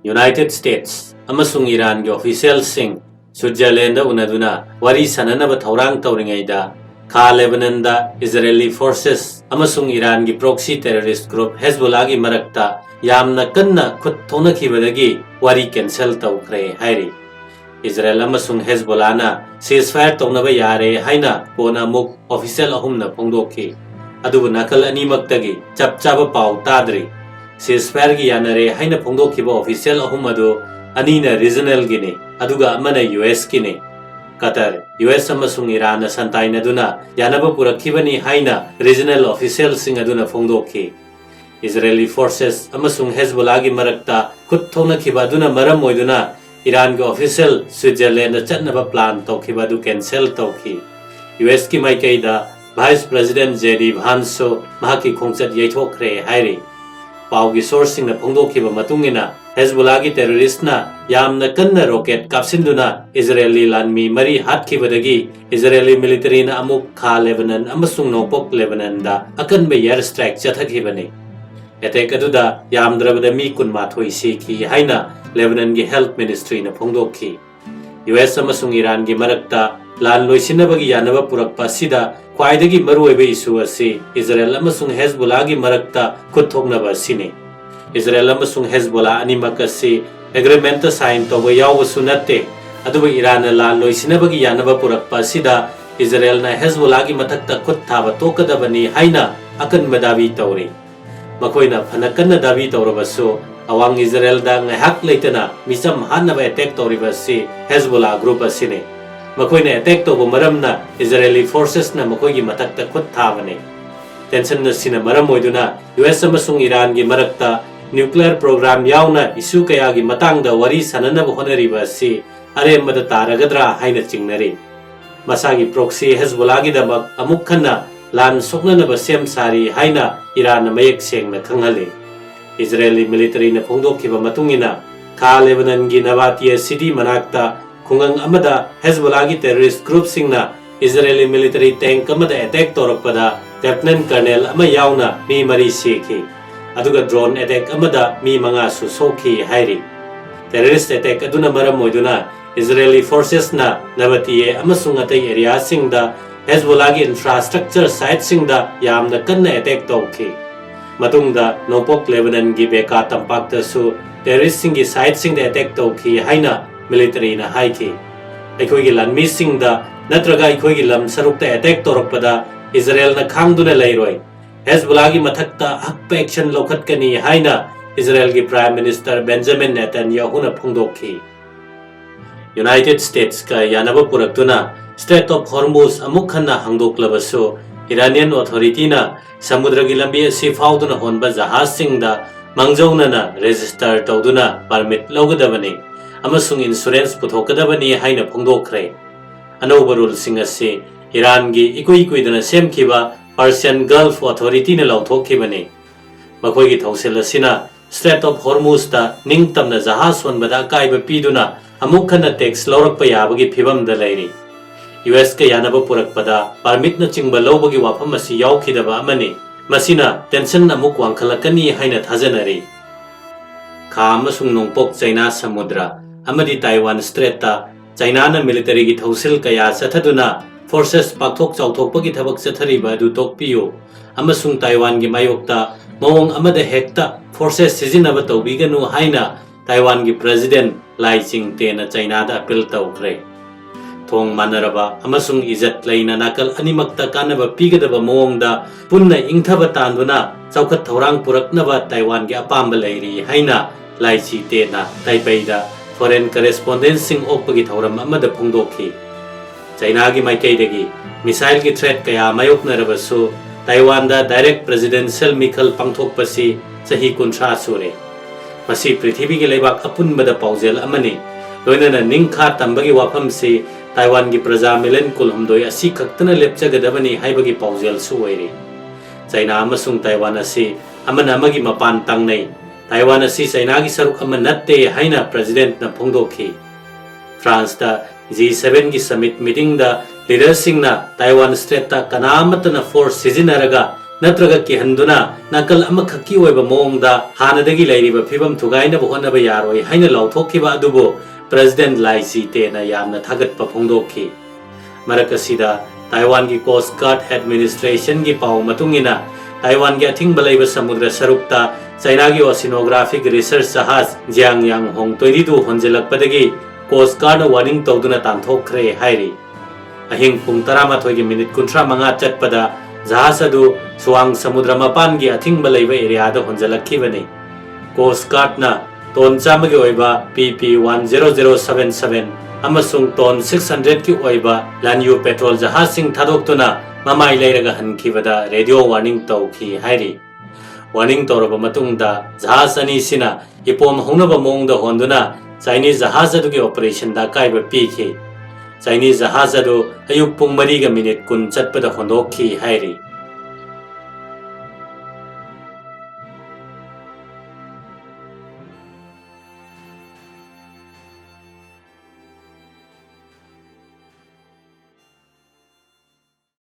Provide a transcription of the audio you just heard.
United States amasung Iran gi official sing Switzerland da unaduna wari sananaba thaurang tawringaida Kha Lebanon da Israeli forces amasung Iran gi proxy terrorist group Hezbollah gi marakta yamna kanna khut thonakibadagi wari cancel tawkhre hairi Israel amasung Hezbollah na ceasefire tawnaba yare haina kona muk official ahumna phongdokhi adubu nakal animaktagi chapchaba paw tadri ceasefire gi yanare haina phongdokhiba official ahum adu anina regional gine aduga amana US kine Qatar US amasung Iran santaina duna yanaba purakhibani haina regional official sing aduna phongdokhi Israeli forces amasung Hezbollah gi marakta khut thonakhiba duna maram oiduna Iran के official Switzerland चटनबा plan तौखिबा दु cancel तौखि US की माइकैदा Vice President JD Vance महाकी खोंगचत यैथोखरे हाइरि पाउगी सोर्सिंग न फोंदोखिबा मतुंगिना Hezbollah की terrorist ना यामना कन्ना rocket काप्सिंदुना Israeli लानमी मरी हातखिबदगी Israeli military ना अमुक खा Lebanon अमसुंग नोपोक Lebanon दा अकनबे air strike चथखिबने attack aduda yamdrabada mi kunmathoi sikhi haina Lebanon gi health ministry na phongdokhi US amasung Iran gi marakta lan loisinabagi yanaba purakpa sida khwaidagi maruoibe issue ase Israel amasung Hezbollah gi marakta khutthoknaba sine Israel amasung Hezbollah animak ase agreement sign toba yawsu natte aduba Iran lan loisinabagi yanaba purakpa sida Israel na Hezbollah gi mathakta khuthaba tokadabani haina akan madabi tawri makoina phanakanna dabi tawrabasu awang Israel da ngahak leitana misam hanaba attack tawribasi Hezbollah group asine makoina attack to maramna Israeli forces na makoigi matakta khut thabane tension na sina maram oiduna US amasung Iran gi marakta nuclear program yauna issue kaya gi matangda wari sanana honaribasi aremada taragadra haina chingnari masagi proxy Hezbollah gi damak amuk khanna lan soknanaba sem sari haina Iran mayak sengna khanghale Israeli military na phongdokhiba matungina Kha Lebanon gi Nabatiya city manakta khungang amada Hezbollah gi terrorist group singna Israeli military tank amada attack torakpada lieutenant colonel ama yauna mi mari sekhi aduga drone attack amada mi manga su sokhi hairi terrorist attack aduna maram moiduna Israeli forces na Nabatiya amasung atai area singda Hezbollah gi infrastructure site singda yamna kanna attack tawkhi matungda nopok Lebanon gi beka tampakta su terrorist singi site singda attack tawkhi haina military na haiki aikoi gi lanmi singda natraga aikoi gi lam sarukta attack torakpada Israel na khangduna leiroi Hezbollah gi mathakta hakpa action lokhatkani haina Israel gi prime minister Benjamin Netanyahu na phongdokhi United States ka yanaba puraktuna Strait of Hormuz amuk khanna hangdoklabasu Iranian authority na samudra gi lambi asi fauduna honba jahaz singda mangjauna na register tawduna permit logadabani amasung insurance puthokadabani haina phongdokhre anoba rule sing ase Iran gi ikoi dana semkhiba Persian Gulf authority na lauthokibani makoi gi thosel asina Strait of Hormuz ta ningtamna jahaz honbada kaiba piduna amuk khanna tax lorakpa yabagi phibam da leiri US ka yanaba purakpada permit na chingba lobagi wafam asi yaukhidaba amani masina tension amuk wangkhalakani haina thajanari Kha amasung nongpok China samudra amadi Taiwan Strait ta China na military gi thosil kaya sathaduna forces pakthok chauthokpagi thabak chathariba du tokpiyo amasung Taiwan gi mayokta mawong amada hekta forces sizinaba tawbiganu haina Taiwan gi president Lai Ching-te na China da appeal tawkhre thong manaraba amasung izat laina nakal animakta kanaba pigadaba mawongda punna ingthaba tanduna chawkhat thorang puraknaba Taiwan gi apamba leiri haina Lai Ching-te na Taipei da foreign correspondent sing okpagi thoram amada phongdokhi China gi maikaidagi missile gi threat kaya mayoknarabasu Taiwan da direct presidential mikhal pangthokpasi chahi 13 sure masi prithvi gi leibak apunbada paujel amani loinana ningkha tambagi wafam se Taiwan gi praja milen kulhumdoi asi khaktana lepchagadabani haibagi paujel su oiri China amasung Taiwan asi amana amagi mapan tangnai Taiwan asi China gi saruk amanatte haina president na phongdokhi France da G7 gi summit meeting da leaders sing na Taiwan Strait ta kanamatana force sizinaraga नत्रगा किहंदुना नाकल अमखक्की ओइबा मोंगदा हानदगी लैरिबा फिबम थुगाइनबा होनबा यारोय हाइना लाउथोक्खिबा अदुबो president लाई सीतेना यामना थागतपा फोंदोक्खि मरक असिदा Taiwan की coast guard administration की पाउ मतुंगिना Taiwan की अथिंगबा लैबा समुद्र सरुक्ता China की oceanographic research जहाज जियांग होंग तोइरिदु होंजलकपदगी कोस्ट गार्ड वार्निंग तौदुना तांथोखरे हाइरि अहिंग पुंग 13 मिनिट 35 चटपदा जहाज अदु सुवांग समुद्र मपान की अथिंगबा लैबा एरियादा होंजलक्खिबनी कोस्ट गार्डना टोन चामगी ओइबा PP 10077 अमसुंग टोन 600 की ओइबा लान्यू पेट्रोल जहाज सिंग थादोक्तुना ममाई लैरगा हनखिबदा रेडियो वार्निंग तौखि हाइरि वार्निंग तौरबा मतुंगदा जहाज अनिसिना इपोम होनबा मोंगदा होंदुना चाइनीज जहाज अदुगी ऑपरेशन दा काइबा पीखि चाइनीज जहाज अदु अयुक पुंग 3 मिनिट 10 चटपदा होंदोक्खि हाइरि